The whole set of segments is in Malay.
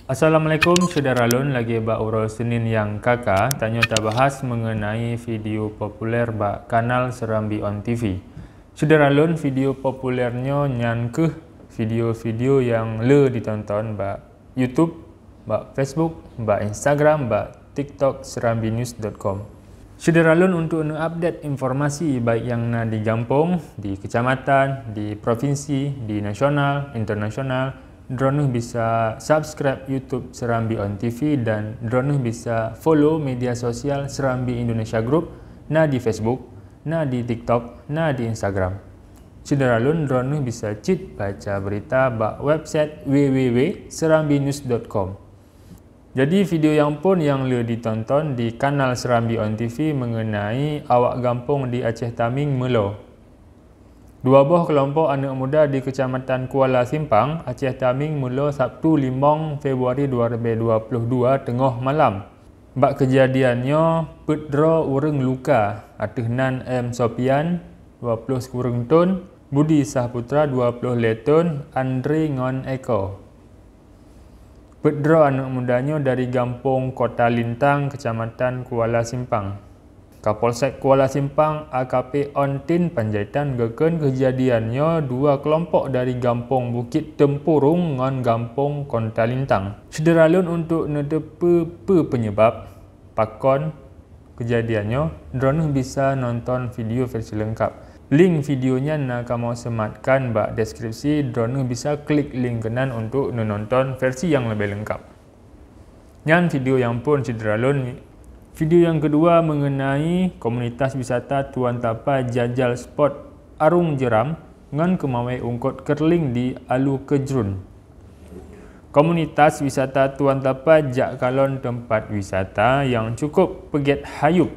Assalamualaikum saudara Lun, lagi bak urol Senin yang kakak tanya tak bahas mengenai video populer bak kanal Serambi On TV. Saudara Lun, video populernya nyan ke video-video yang le ditonton bak YouTube, bak Facebook, bak Instagram, bak TikTok serambinews.com. Saudara Lun, untuk update informasi baik yang na di kampung, di kecamatan, di provinsi, di nasional, internasional, Dronuh bisa subscribe YouTube Serambi On TV dan Dronuh bisa follow media sosial Serambi Indonesia Group na di Facebook, na di TikTok, na di Instagram. Saudara Lun, Dronuh bisa cheat baca berita bak website www.serambinews.com. Jadi video yang pun yang le ditonton di kanal Serambi On TV mengenai awak kampung di Aceh Taming Melo. Dua buah kelompok anak muda di Kecamatan Kuala Simpang, Aceh Taming Melo Sabtu 5 Februari 2022 tengah malam. Bak kejadiannya, pedro urang luka, atehnan M. Sopian, 20 kurang ton, Budi Sahputra, 20 leton, Andre Ngon Eko. Pedro anak mudanya dari Kampung Kota Lintang, Kecamatan Kuala Simpang. Kapolsek Kuala Simpang AKP Ontin Panjaitan geken kejadiannya dua kelompok dari Kampung Bukit Tempurung ngan Kampung Kota Lintang. Saudara Lun, untuk nedepe penyebab pakon kejadiannya, Dronuh bisa nonton video versi lengkap. Link videonya nak kamu sematkan bak deskripsi. Dronuh bisa klik link kenan untuk menonton versi yang lebih lengkap. Yang video yang pun saudara Lun, video yang kedua mengenai komunitas wisata Tuan Tapa jajal spot Arung Jeram ngan kemawai ungkot kerling di Alu Kejrun. Komunitas wisata Tuan Tapa jak kalon tempat wisata yang cukup pegiat hayup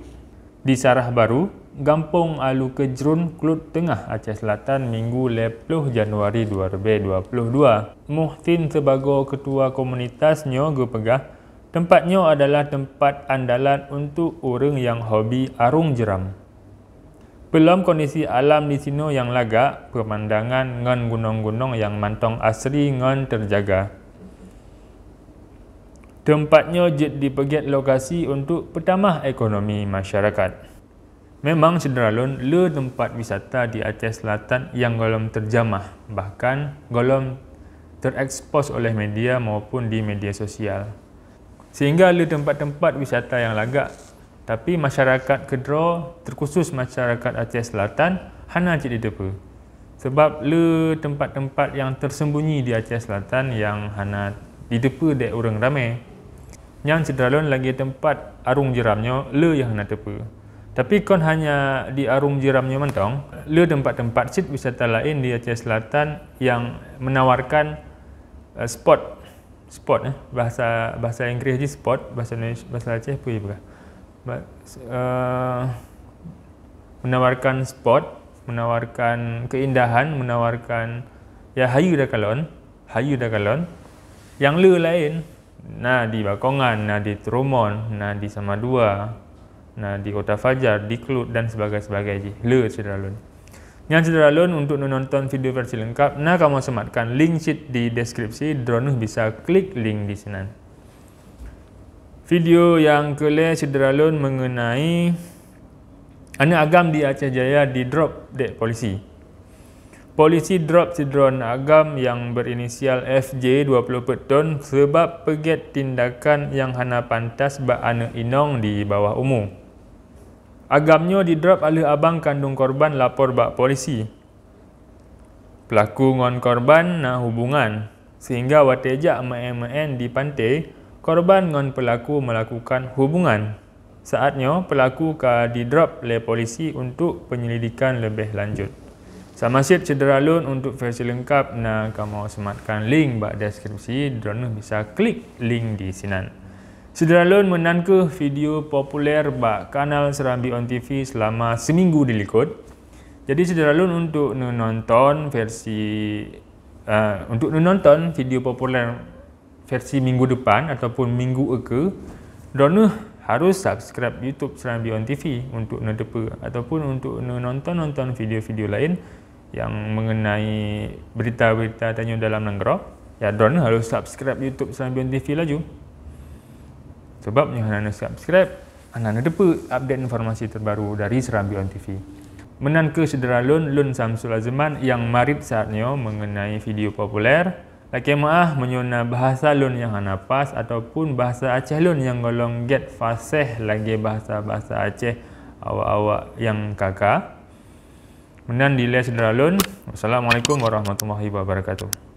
di Sarah Baru, Kampung Alu Kejrun, Klut Tengah, Aceh Selatan, Minggu 10 Januari 2022. Muhtin sebagai ketua komunitasnya gepegah tempatnya adalah tempat andalan untuk orang yang hobi arung jeram. Belum kondisi alam di sini yang lagak, pemandangan ngan gunung-gunung yang mantong asri ngan terjaga. Tempatnya jet dipegiat lokasi untuk pertamah ekonomi masyarakat. Memang saudara Lun, le tempat wisata di Aceh Selatan yang golom terjamah, bahkan golom terekspos oleh media maupun di media sosial. Sehingga le tempat-tempat wisata yang lagak, tapi masyarakat Kedro, terkhusus masyarakat Aceh Selatan, hana cik ditepa. Sebab le tempat-tempat yang tersembunyi di Aceh Selatan yang hana ditepa dek orang ramai. Yang cederalon lagi tempat arung jeramnya, le yang hana tepa. Tapi kon hanya di arung jeramnya mentong, le tempat-tempat sit wisata lain di Aceh Selatan yang menawarkan spot bahasa Inggeris je spot, bahasa Indonesia, bahasa Aceh apa ya menawarkan spot, menawarkan keindahan, menawarkan ya hayu dah kalon yang le lain, nah di Bakongan, nah di Tromon, nah di Samadua, nah di Kota Fajar, di Klut dan sebagainya le saudara Lun. Yang saudara Lun, untuk menonton video versi lengkap, nah kamu sematkan link sheet di deskripsi. Dronuh bisa klik link di sini. Video yang kelima saudara Lun mengenai anak agam di Aceh Jaya di drop dek polisi. Polisi drop sidron agam yang berinisial FJ 20 peton sebab pegiat tindakan yang hana pantas bak anak inong di bawah umur. Agamnya didrop oleh abang kandung korban lapor bak polisi. Pelaku ngon korban na hubungan, sehingga watejak maen-maen di pantai, korban ngon pelaku melakukan hubungan. Saatnya pelaku ka didrop oleh polisi untuk penyelidikan lebih lanjut. Sama sit saudara Lun, untuk versi lengkap na kamu sematkan link bak deskripsi. Dronuh bisa klik link di sini. Saudara Lun, menanke video populer bak kanal Serambi On TV selama seminggu dilikut. Jadi saudara Lun, untuk menonton video populer versi minggu depan ataupun minggu eke, Dronuh harus subscribe YouTube Serambi On TV untuk nedepa ataupun untuk menonton video-video lain yang mengenai berita-berita tanya dalam negara. Ya don harus subscribe YouTube Serambi On TV laju. Sebab yang anda subscribe, anda dapat update informasi terbaru dari Serambi On TV. Menan ke Sedera Lun Samsul Azman yang marit saatnya mengenai video populer. Laki maah menyuna bahasa Lun yang hanapas ataupun bahasa Aceh Lun yang golong get fasih lagi bahasa-bahasa Aceh awak-awak yang kakak. Menan dile Sedera Lun. Wassalamualaikum warahmatullahi wabarakatuh.